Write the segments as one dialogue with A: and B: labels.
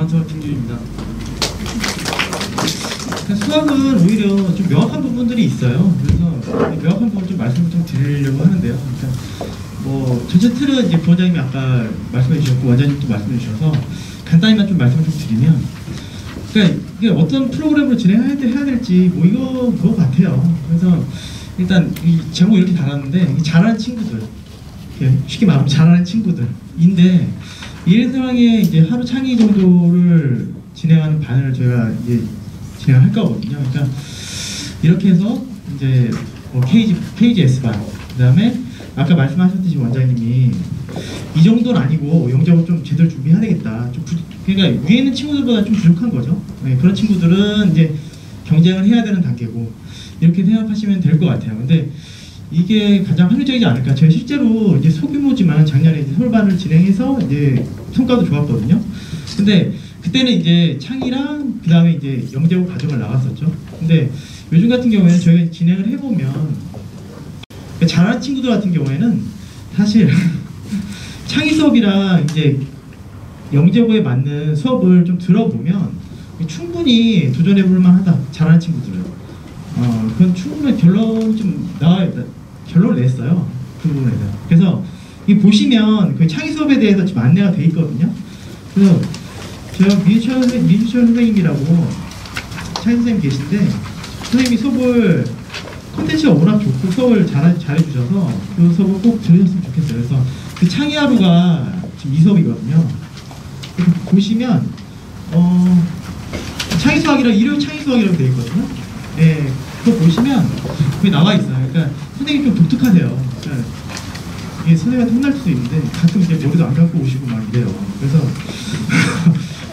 A: 저한테 김준입니다. 수학은 오히려 좀 명확한 부분들이 있어요. 그래서 명확한 부분 좀 말씀을 좀 드리려고 하는데요. 그러니까 뭐 전체 틀은 이제 부원장님이 아까 말씀해 주셨고 원장님도 말씀해 주셔서 간단히만 좀 말씀을 좀 드리면, 그러니까 이게 어떤 프로그램으로 진행해야 될지 뭐 이거 그거 같아요. 그래서 일단 이 제목 이렇게 달았는데 잘하는 친구들, 쉽게 말하면 잘하는 친구들인데 이런 상황에 이제 하루 창의 정도를 진행하는 반을 저희가 이제 진행할 거거든요. 그러니까 이렇게 해서 이제 뭐 KG S반, 그다음에 아까 말씀하셨듯이 원장님이 이 정도는 아니고 영적으로 좀 제대로 준비해야 되겠다. 좀 그러니까 위에 있는 친구들보다 좀 부족한 거죠. 네, 그런 친구들은 이제 경쟁을 해야 되는 단계고 이렇게 생각하시면 될 것 같아요. 근데 이게 가장 합리적이지 않을까. 제가 실제로 이제 소규모지만 작년에 이제 서울반을 진행해서 이제 성과도 좋았거든요. 근데 그때는 이제 창의랑 그 다음에 이제 영재고 과정을 나갔었죠. 근데 요즘 같은 경우에는 저희가 진행을 해보면 잘하는 친구들 같은 경우에는 사실 창의 수업이랑 이제 영재고에 맞는 수업을 좀 들어보면 충분히 도전해볼 만하다. 잘하는 친구들은 그건 충분히 결론 좀 결론을 냈어요. 그 부분에 대해서. 그래서 이 보시면 그 창의 수업에 대해서 지금 안내가 돼 있거든요. 그래서 제가 미주철 선생님이라고 창의 선생님 계신데, 선생님이 수업을 콘텐츠가 워낙 좋고 수업을 잘해주셔서 그 수업을 꼭 들으셨으면 좋겠어요. 그래서 그 창의 하루가 지금 이 수업이거든요. 보시면 창의 수학이랑 일요일 창의 수학이라고 되어 있거든요. 예, 그거 보시면 거기 나와 있어요. 그러니까 선생님이 좀 독특하세요. 그러니까 이게 선생님한테 혼날 수도 있는데 가끔 이제 머리도 안 감고 오시고 막 이래요. 그래서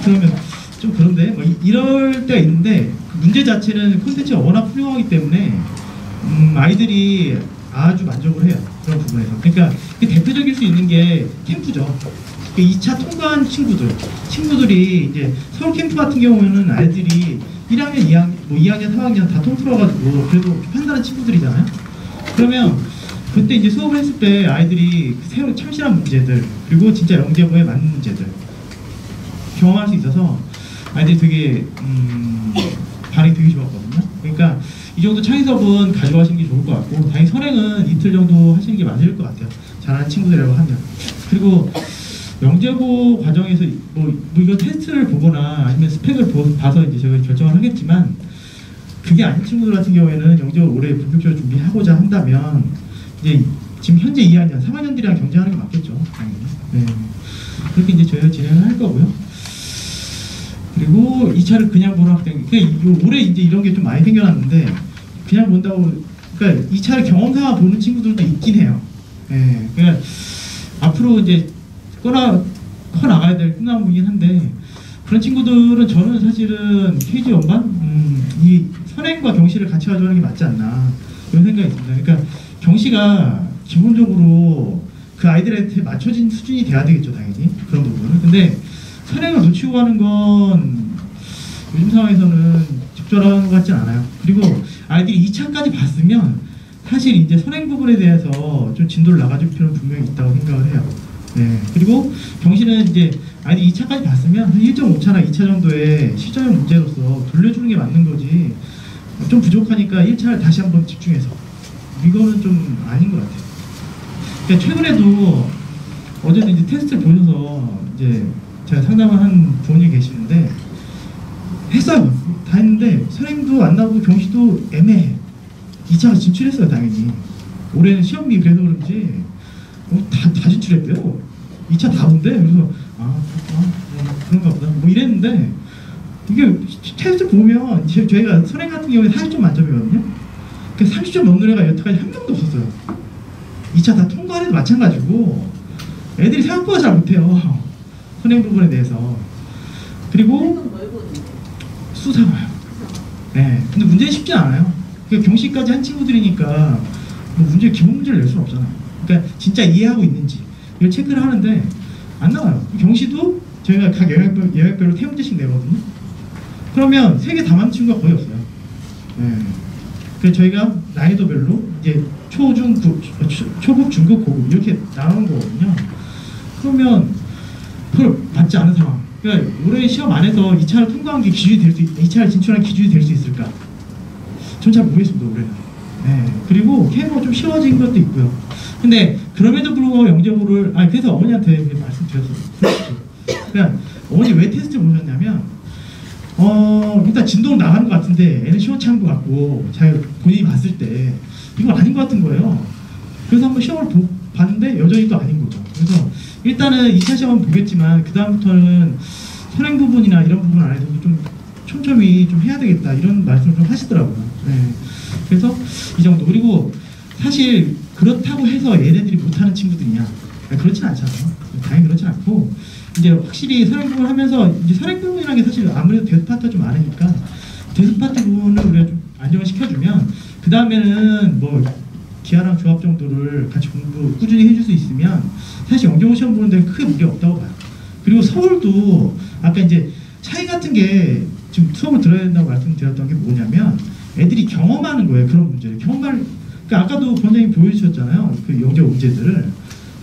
A: 그러면 좀 그런데 뭐 이럴 때가 있는데 그 문제 자체는 콘텐츠가 워낙 훌륭하기 때문에 아이들이 아주 만족을 해요. 그런 부분에서. 그러니까 대표적일 수 있는 게 캠프죠. 2차 통과한 친구들이 이제 서울 캠프 같은 경우에는 아이들이 1학년, 2학년, 뭐 2학년, 3학년 다 통틀어가지고 그래도 판단한 친구들이잖아요. 그러면 그때 이제 수업을 했을 때 아이들이 새로 참신한 문제들, 그리고 진짜 영재고에 맞는 문제들 경험할 수 있어서 아이들이 되게 반응이 되게 좋았거든요. 그러니까 이 정도 창의 수업은 가져가시는 게 좋을 것 같고, 당연히 선행은 이틀 정도 하시는 게 맞을 것 같아요. 잘하는 친구들이라고 하면. 그리고 영재고 과정에서 뭐 이거 테스트를 보거나 아니면 스펙을 봐서 이제 제가 결정을 하겠지만, 그게 아닌 친구들 같은 경우에는 영재고 올해 본격적으로 준비하고자 한다면 이제 지금 현재 2학년, 3학년들이랑 경쟁하는 게 맞겠죠. 네. 그렇게 이제 저희가 진행을 할 거고요. 그리고 2차를 그냥 보는 학생, 그러니까 올해 이제 이런 게 좀 많이 생겨났는데 그냥 본다고, 그러니까 2차를 경험삼아 보는 친구들도 있긴 해요. 네. 그러니까 앞으로 이제 커 나가야 될 꿈나무이긴 한데, 그런 친구들은 저는 사실은 KG 연반 이 선행과 경시를 같이 가져가는 게 맞지 않나 이런 생각이 있습니다. 그러니까 경시가 기본적으로 그 아이들한테 맞춰진 수준이 돼야 되겠죠, 당연히 그런 부분은. 근데 선행을 놓치고 가는 건 요즘 상황에서는 적절한 것 같진 않아요. 그리고 아이들이 2차까지 봤으면 사실 이제 선행 부분에 대해서 좀 진도를 나가줄 필요는 분명히 있다고 생각을 해요. 네. 그리고 경시는 이제 아이들이 2차까지 봤으면 1.5차나 2차 정도의 시점의 문제로서 돌려주는 게 맞는 거지, 좀 부족하니까 1차를 다시 한번 집중해서, 이거는 좀 아닌 것 같아요. 그러니까 최근에도 어제도 이제 테스트를 보셔서 이제 제가 상담을 한 분이 계시는데 했어요. 다 했는데 선행도 안 나오고 경시도 애매해. 2차가 진출했어요, 당연히. 올해는 시험이 그래서 그런지 다 진출했대요. 2차 다 본대. 그래서 그런가 보다 뭐 이랬는데, 이게 테스트 보면 저희가 선행 같은 경우에 40점 만점이거든요. 그 30점 넘는 애가 여태까지 한 명도 없었어요. 2차 다 통과해도 마찬가지고 애들이 생각보다 잘 못해요, 선행 부분에 대해서. 그리고 수상해요. 네. 근데 문제는 쉽지 않아요. 그러니까 경시까지 한 친구들이니까 뭐 기본 문제를 낼 수는 없잖아요. 그러니까 진짜 이해하고 있는지 이걸 체크를 하는데 안 나와요. 경시도 저희가 각 영역별로 태문제씩 내거든요. 그러면 3개 다 맞는 친구가 거의 없어요. 네. 그래서 저희가 난이도별로 이제 초급, 중급, 고급 이렇게 나누는 거거든요. 그러면 그걸 맞지 않은 상황. 그러니까 올해 시험 안에서 2차를 통과한 게 기준이 될 수, 2차를 진출한 기준이 될 수 있을까? 전 잘 모르겠습니다, 올해는. 네. 그리고 KMO가 좀 쉬워진 것도 있고요. 근데 그럼에도 불구하고 영재고를, 그래서 어머니한테 말씀드렸어요. 그러니까 어머니 왜 테스트를 보셨냐면, 일단 진도는 나가는 것 같은데 애는 시원찮은 것 같고, 잘 본인이 봤을 때 이건 아닌 것 같은 거예요. 그래서 한번 시험을 봤는데 여전히 또 아닌 거죠. 그래서 일단은 2차 시험은 보겠지만 그 다음부터는 선행 부분이나 이런 부분 안에서도 좀 촘촘히 좀 해야 되겠다 이런 말씀을 좀 하시더라고요. 네. 그래서 이 정도. 그리고 사실 그렇다고 해서 얘네들이 못하는 친구들이냐? 그렇진 않잖아요. 당연히 그렇진 않고 이제 확실히 선행 부분 하면서 이제 선행 부분이라는 게 사실 아무래도 대수 파트가 좀 많으니까 대수 파트 부분을 우리가 좀 안정을 시켜주면 그 다음에는 뭐 기하랑 조합 정도를 같이 공부 꾸준히 해줄 수 있으면 사실 영재고 시험 보는 데는 크게 문제 없다고 봐요. 그리고 서울도 아까 이제 차이 같은 게 지금 수업을 들어야 된다고 말씀드렸던 게 뭐냐면 애들이 경험하는 거예요. 그런 문제를 경험할. 그러니까 아까도 본장님 보여주셨잖아요. 그 영재고 문제들을.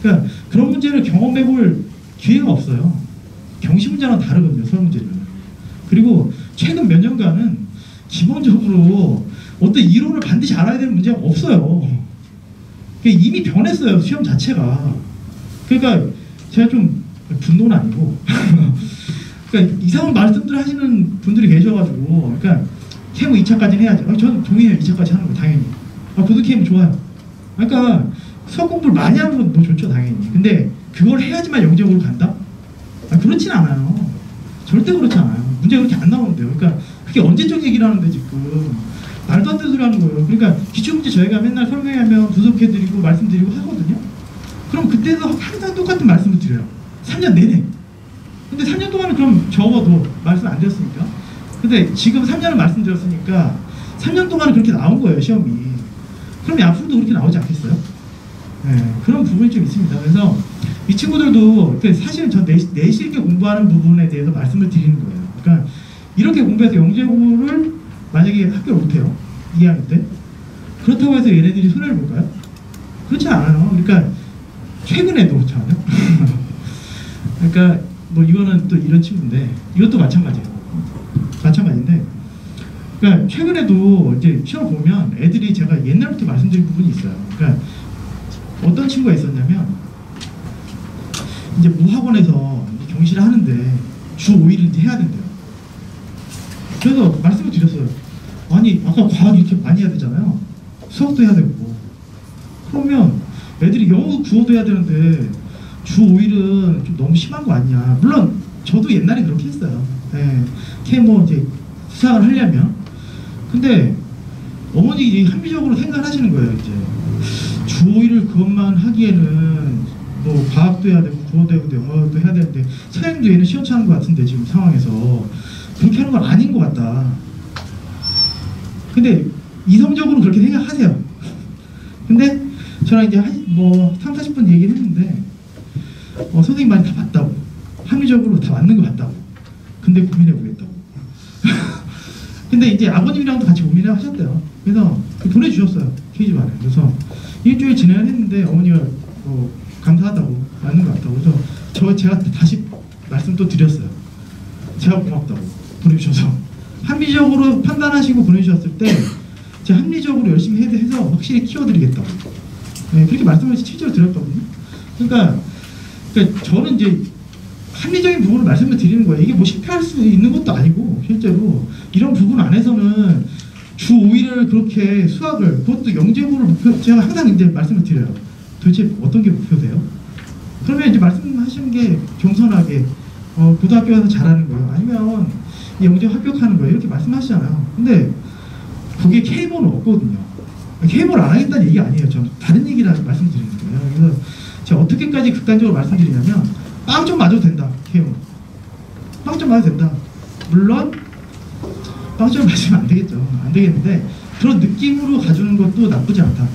A: 그러니까 그런 문제를 경험해볼 기회가 없어요. 경시 문제랑 다르거든요. 서울 문제는. 그리고 최근 몇 년간은 기본적으로 어떤 이론을 반드시 알아야 되는 문제가 없어요. 이미 변했어요. 시험 자체가. 그러니까 제가 좀 분노는 아니고 그러니까 이상한 말씀들 하시는 분들이 계셔가지고 그러니까 KMO 2차까지는 해야지. 저는 동의해요. 2차까지 하는 거 당연히. 고등 KMO 좋아요. 그러니까 수학 공부를 많이 하는 건 뭐 좋죠 당연히. 근데 그걸 해야지만 영재고로 간다? 그렇진 않아요. 절대 그렇지 않아요. 문제가 그렇게 안 나오는데요. 그러니까 그게 언제적 얘기라는데 지금 말도 안 되는 소리 하는 거예요. 그러니까 기출문제 저희가 맨날 설명하면 분석해드리고 말씀드리고 하거든요. 그럼 그때도 항상 똑같은 말씀을 드려요. 3년 내내. 근데 3년 동안은 그럼 적어도 말씀 안 드렸으니까. 근데 지금 3년을 말씀드렸으니까 3년 동안은 그렇게 나온 거예요, 시험이. 그러면 앞으로도 그렇게 나오지 않겠어요? 네, 그런 부분이 좀 있습니다. 그래서 이 친구들도 사실은 저 내실 있게 공부하는 부분에 대해서 말씀을 드리는 거예요. 그러니까 이렇게 공부해서 영재고를 만약에 학교를 못해요. 2학년 때. 그렇다고 해서 얘네들이 손해를 볼까요? 그렇지 않아요. 그러니까 최근에도 그렇지 않아요? 그러니까 뭐 이거는 또 이런 친구인데 이것도 마찬가지예요. 마찬가지인데 그러니까 최근에도 이제 시험 보면 애들이 제가 옛날부터 말씀드린 부분이 있어요. 그러니까 어떤 친구가 있었냐면 이제 무학원에서 경시를 하는데 주 5일을 이제 해야 된대요. 그래서 말씀을 드렸어요. 아니 아까 과학 이렇게 많이 해야 되잖아요. 수학도 해야 되고 그러면 애들이 영어도 국어도 해야 되는데 주 5일은 좀 너무 심한 거 아니냐. 물론 저도 옛날에 그렇게 했어요. 네. KMO 이제 수학을 하려면. 근데 어머니 이제 합리적으로 생각을 하시는 거예요. 이제 주 5일을 그것만 하기에는 뭐 과학도 해야 되고 국어도 해야 되고 영어도 해야 되는데 서양도 얘는 시원찮은 것 같은데 지금 상황에서 그렇게 하는 건 아닌 것 같다. 근데 이성적으로 그렇게 생각하세요. 근데 저랑 이제 뭐 3, 40분 얘기를 했는데 선생님 말이 다 맞다고. 합리적으로 다 맞는 것 같다고. 근데 고민해 보겠다고. 근데 이제 아버님이랑도 같이 고민을 하셨대요. 그래서 보내주셨어요. KG반에. 그래서 일주일 진행을 했는데 어머니가 감사하다고 맞는 것 같다고. 그래서 제가 다시 말씀 또 드렸어요. 제가 고맙다고 보내주셔서 합리적으로 판단하시고 보내주셨을 때 제가 합리적으로 열심히 해서 확실히 키워드리겠다고. 네, 그렇게 말씀을 실제로 드렸거든요. 그러니까 저는 이제 합리적인 부분을 말씀을 드리는 거예요. 이게 뭐 실패할 수 있는 것도 아니고 실제로 이런 부분 안에서는 주 5일을 그렇게 수학을 그것도 영재고를 목표 제가 항상 이제 말씀을 드려요. 도대체 어떤 게 목표돼요? 그러면 이제 말씀하시는 게 겸손하게 고등학교 가서 잘하는 거예요. 아니면 영재고 합격하는 거예요. 이렇게 말씀하시잖아요. 근데 그게 KMO는 없거든요. KMO를 안 하겠다는 얘기 아니에요. 저는 다른 얘기를 말씀드리는 거예요. 그래서 제가 어떻게까지 극단적으로 말씀드리냐면 빵점 맞아도 된다. KMO 빵점 맞아도 된다. 물론 빵점 맞으면 안 되겠죠. 안 되겠는데 그런 느낌으로 가주는 것도 나쁘지 않다.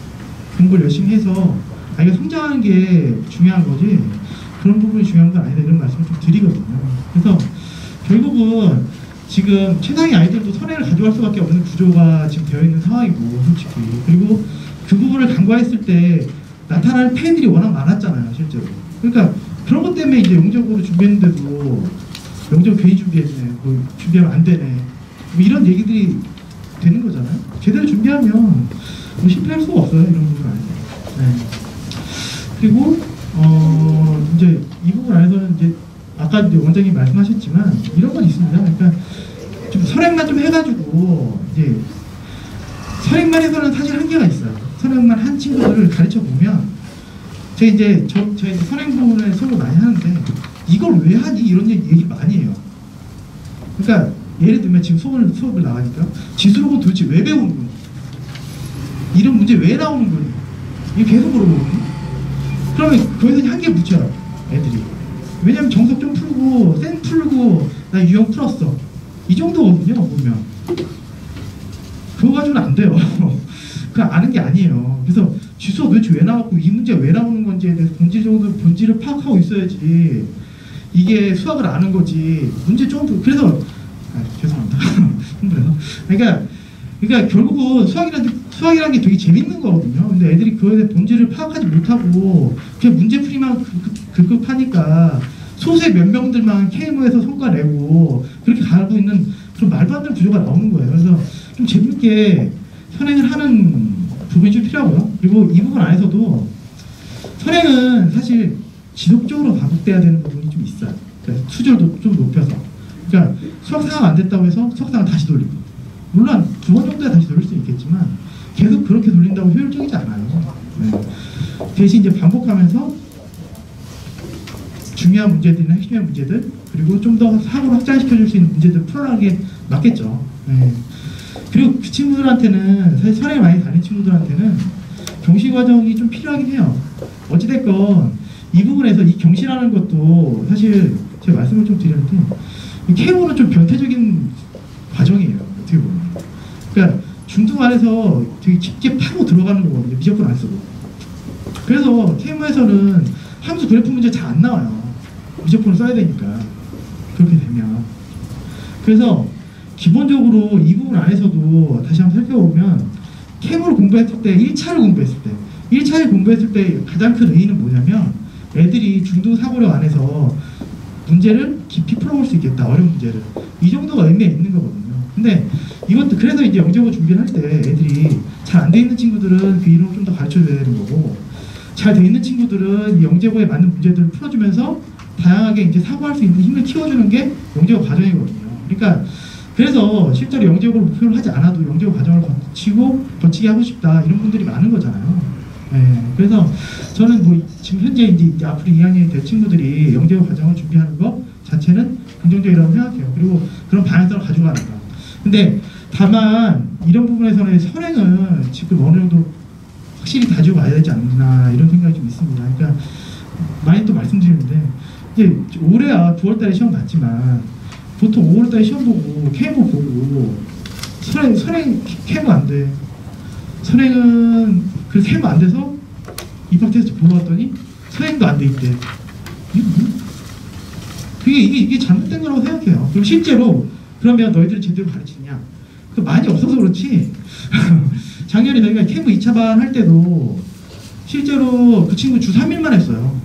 A: 공부를 열심히 해서 아이가 성장하는 게 중요한 거지 그런 부분이 중요한 건 아니다. 이런 말씀을 좀 드리거든요. 그래서 결국은 지금 최상위 아이들도 선행을 가져갈 수밖에 없는 구조가 지금 되어 있는 상황이고 솔직히 그리고 그 부분을 간과했을 때 나타날 폐들이 워낙 많았잖아요. 실제로. 그러니까 그런 것 때문에 이제 영적으로 준비했는데도 영재 괜히 준비했네, 뭐 준비하면 안 되네, 뭐 이런 얘기들이 되는 거잖아요. 제대로 준비하면 뭐 실패할 수가 없어요, 이런 부분 안에서. 네. 그리고 이제 이 부분 안에서는 이제 아까 이제 원장님 말씀하셨지만 이런 건 있습니다. 그러니까 좀 선행만 좀 해가지고 이제 선행만 해서는 사실 한계가 있어요. 선행만 한 친구들을 가르쳐 보면 제가 이제 저희 선행 부분을 수업을 많이 하는데 이걸 왜 하니 이런 얘기 많이 해요. 그러니까 예를 들면 지금 수업을 나가니까 지수록은 도대체 왜 배우는 거니? 이런 문제 왜 나오는 거니? 이거 계속 물어보거든요. 그러면 거기서 한계 붙여요, 애들이. 왜냐면 정석 좀 풀고 센 풀고 나 유형 풀었어, 이 정도거든요. 보면 그거 가지고는 안 돼요. 그거 아는 게 아니에요. 그래서 지수가 도대체 왜 나왔고 이 문제가 왜 나오는 건지에 대해서 본질을 파악하고 있어야지 이게 수학을 아는 거지. 문제 좀 그래서 죄송합니다. 그러니까 결국은 수학이라는 게 되게 재밌는 거거든요. 근데 애들이 그거에 대해 본질을 파악하지 못하고 그냥 문제풀이만 급급하니까 소수의 몇 명들만 KMO에서 성과 내고 그렇게 가고 있는 그런 말도 안 되는 구조가 나오는 거예요. 그래서 좀 재밌게 선행을 하는 부분이 좀 필요하고요. 그리고 이 부분 안에서도 선행은 사실 지속적으로 반복돼야 되는 부분이 좀 있어요. 그러니까 수준을 좀 높여서. 그러니까 수학 상황 안 됐다고 해서 수학 상황 다시 돌리고, 물론 2번 정도에 다시 돌릴 수 있겠지만 계속 그렇게 돌린다고 효율적이지 않아요. 네. 대신 이제 반복하면서 중요한 문제들이나 핵심의 문제들, 그리고 좀 더 사고를 확장시켜줄 수 있는 문제들 풀어나가는 게 맞겠죠. 네. 그리고 그 친구들한테는, 사실 선행 많이 다닌 친구들한테는 경시 과정이 좀 필요하긴 해요. 어찌됐건 이 부분에서 이 경시라는 것도 사실 제가 말씀을 좀 드렸는데 KMO는 좀 변태적인 과정이에요, 어떻게 보면. 그러니까 중등 안에서 되게 깊게 파고 들어가는 거거든요, 미적분 안 쓰고. 그래서 KMO에서는 함수 그래프 문제 잘 안 나와요, 미적분을 써야 되니까. 그렇게 되면. 그래서 기본적으로 이 부분 안에서도 다시 한번 살펴보면 KMO를 공부했을 때, 1차를 공부했을 때 가장 큰 의의는 뭐냐면 애들이 중등 사고력 안에서 문제를 깊이 풀어볼 수 있겠다, 어려운 문제를. 이 정도가 의미가 있는 거거든요. 근데 이것도 그래서 이제 영재고 준비를 할 때 애들이 잘 안 돼 있는 친구들은 그 이론을 좀 더 가르쳐줘야 되는 거고, 잘 돼 있는 친구들은 이 영재고에 맞는 문제들을 풀어주면서 다양하게 이제 사고할 수 있는 힘을 키워주는 게 영재고 과정이거든요. 그러니까 그래서 실제로 영재고를 목표로 하지 않아도 영재고 과정을 거치게 하고 싶다, 이런 분들이 많은 거잖아요. 네, 그래서 저는 뭐 지금 현재 이제 앞으로 2학년이 될 친구들이 영재고 과정을 준비하는 거 자체는 긍정적이라고 생각해요. 그리고 그런 방향성을 가져가는 거. 근데 다만 이런 부분에서는 선행은 지금 어느 정도 확실히 다지고 가야 되지 않나, 이런 생각이 좀 있습니다. 그러니까 많이 또 말씀드리는데 이제 올해야 9월달에 시험 봤지만 보통 5월달에 시험 보고 KMO 보고 선행 KMO 안 돼. 선행은 그래서 KMO 안 돼서 입학 테스트 보러 왔더니 선행도 안 돼 있대. 이게 잘못된 거라고 생각해요. 그리고 실제로 그러면 너희들이 제대로 가르치냐? 그 많이 없어서 그렇지. 작년에 저희가 KMO 2차반 할 때도 실제로 그 친구 주 3일만 했어요.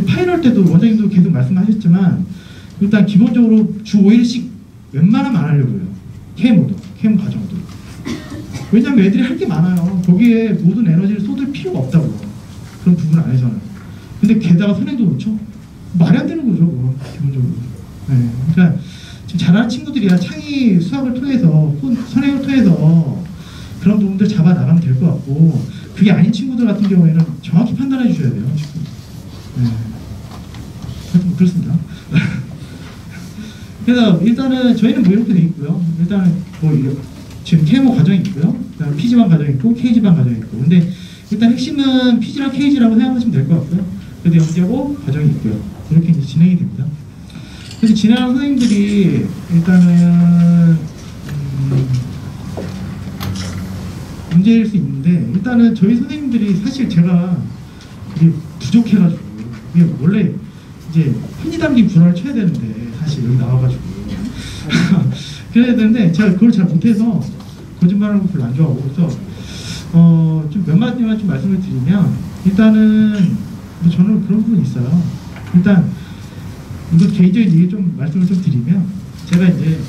A: 파이널 때도 원장님도 계속 말씀하셨지만 일단 기본적으로 주 5일씩 웬만하면 안 하려고 해요. KMO 과정도. 왜냐면 애들이 할 게 많아요. 거기에 모든 에너지를 쏟을 필요가 없다고, 그런 부분 안에서는. 근데 게다가 선행도 그렇죠. 말이 안 되는 거죠, 그건, 기본적으로. 네. 그러니까 지금 잘하는 친구들이야 창의 수학을 통해서, 선행을 통해서 그런 부분들 잡아 나가면 될 것 같고, 그게 아닌 친구들 같은 경우에는 정확히 판단해 주셔야 돼요, 지금. 네. 하여튼 그렇습니다. 그래서 일단은 저희는 뭐 이렇게 돼 있고요. 일단은 뭐 지금 KMO 과정이 있고요. 그다음에 PG반 과정이 있고 KG반 과정이 있고. 근데 일단 핵심은 PG랑 KG라고 생각하시면 될 것 같고요. 그래도 영재고 과정이 있고요. 이렇게 이제 진행이 됩니다. 그래서 진행하는 선생님들이 일단은 문제일 수 있는데, 일단은 저희 선생님들이 사실 제가 이게 부족해가지고, 이게 원래 이제 편지 담긴 불화를 쳐야 되는데 사실 여기 나와가지고 그래야 되는데 제가 그걸 잘 못해서 거짓말하는 거 별로 안 좋아하고, 그래서 좀 몇 마디만 좀 말씀을 드리면, 일단은 뭐 저는 그런 부분이 있어요. 일단 이거 개인적인 얘기 좀 말씀을 좀 드리면, 제가 이제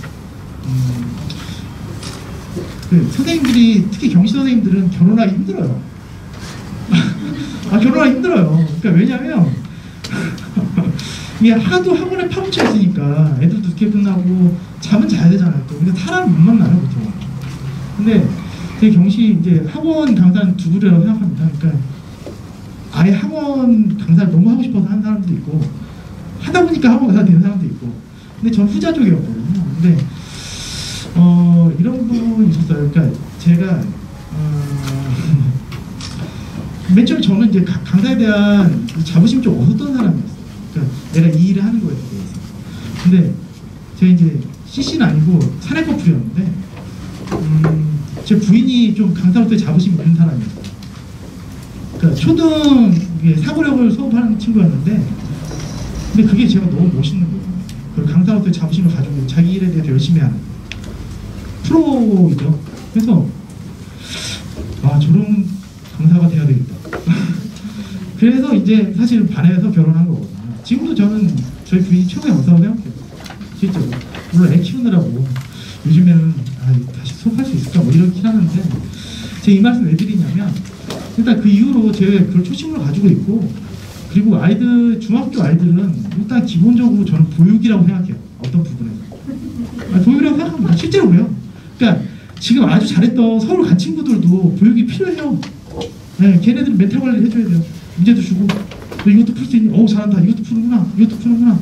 A: 그 선생님들이, 특히 경시 선생님들은 결혼하기 힘들어요. 결혼하기 힘들어요. 그러니까 왜냐면 이게 하도 학원에 파묻혀 있으니까 애들도 늦게 끝나고 잠은 자야 되잖아요. 또 근데 사람이 못 만나요, 보통. 근데 제 경시 이제 학원 강사는 두 부류라고 생각합니다. 그러니까 아예 학원 강사를 너무 하고 싶어서 하는 사람도 있고, 하다 보니까 학원 강사 되는 사람도 있고. 근데 전 후자 쪽이었거든요. 근데 이런 부분이 있었어요. 그러니까 제가 맨 처음에 저는 이제 강사에 대한 자부심이 좀 없었던 사람이었어요. 그러니까 내가 이 일을 하는 거에 대해서. 근데 제가 이제 CC는 아니고 사내 커플이었는데, 제 부인이 좀 강사로서의 자부심이 있는 사람이었어요. 그러니까 초등 사고력을 수업하는 친구였는데, 근데 그게 제가 너무 멋있는 거예요. 그 강사로서의 자부심을 가지고 자기 일에 대해서 열심히 하는 프로이죠. 그래서 저런 강사가 돼야 되겠다. 그래서 이제 사실 반해서 결혼한 거거든요. 지금도 저는 저희 부인이 최고의 강사라고 생각해요. 실제로. 물론 애 키우느라고 요즘에는 다시 수업할 수 있을까 뭐 이렇긴 하는데, 제가 이 말씀 왜 드리냐면, 일단 그 이후로 제가 그걸 초심으로 가지고 있고, 그리고 아이들, 중학교 아이들은 일단 기본적으로 저는 보육이라고 생각해요. 어떤 부분에서. 보육이라고 생각합니다. 실제로 그래요. 그러니까 지금 아주 잘했던 서울 간 친구들도 보육이 필요해요. 네, 걔네들은 멘탈 관리를 해줘야 돼요. 문제도 주고, 너 이것도 풀 수 있니? 어우 잘한다. 이것도 푸는구나. 이것도 푸는구나.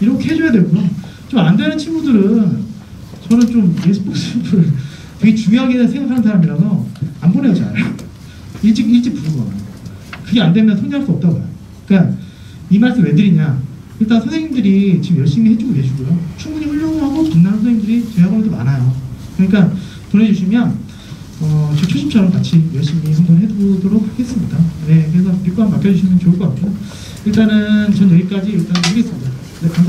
A: 이렇게 해줘야 되고요. 좀 안 되는 친구들은 저는 좀 예습복습을 되게 중요하게 생각하는 사람이라서 안 보내요, 잘. 일찍 부르거나. 그게 안 되면 손해할 수 없다고 봐요. 그러니까 이 말씀 왜 드리냐. 일단 선생님들이 지금 열심히 해주고 계시고요. 충분히 훌륭하고 빛나는 선생님들이 저희 학원에도 많아요. 그러니까 보내주시면 저 초심처럼 같이 열심히 한번 해보도록 하겠습니다. 네, 그래서 믿고 한번 맡겨주시면 좋을 것 같고요. 일단은 전 여기까지 일단 드리겠습니다. 네, 감사합니다.